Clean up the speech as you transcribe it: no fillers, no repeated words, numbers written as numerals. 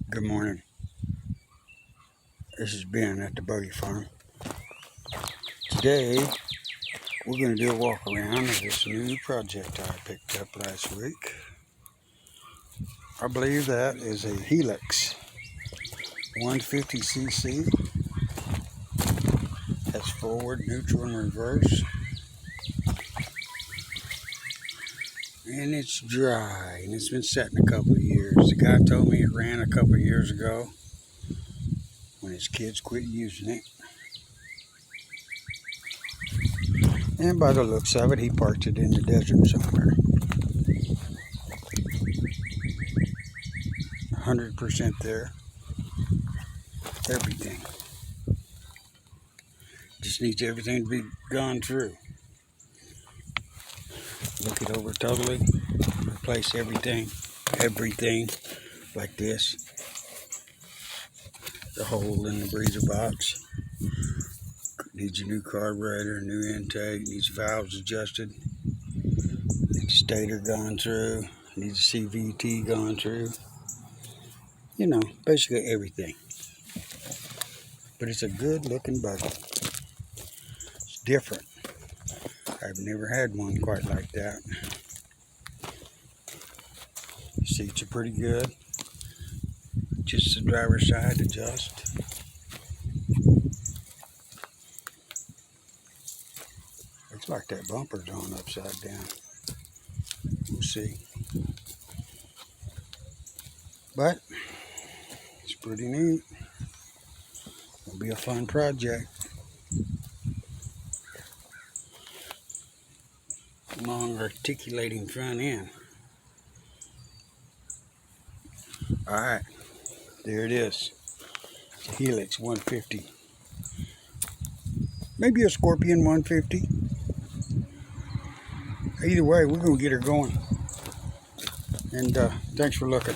Good morning. This is Ben at the Buggy farm. Today, we're going to do a walk around of this new project I picked up last week. I believe that is a Helix 150cc. That's forward, neutral, and reverse. And it's dry, and it's been sitting a couple of years. The guy told me it ran a couple of years ago when his kids quit using it. And by the looks of it, he parked it in the desert somewhere. 100% there. Everything. Just needs everything to be gone through. Look it over totally. Replace everything like this. The hole in the breather box. Needs a new carburetor, new intake, needs valves adjusted. Needs a stator gone through. Needs a CVT gone through. You know, basically everything. But it's a good looking buggy. It's different. I've never had one quite like that. Seats are pretty good. Just the driver's side adjust. Looks like that bumper's on upside down. We'll see. But it's pretty neat. It'll be a fun project. Long articulating front end. Alright, there it is. Helix 150. Maybe a Scorpion 150. Either way, we're going to get her going. And thanks for looking.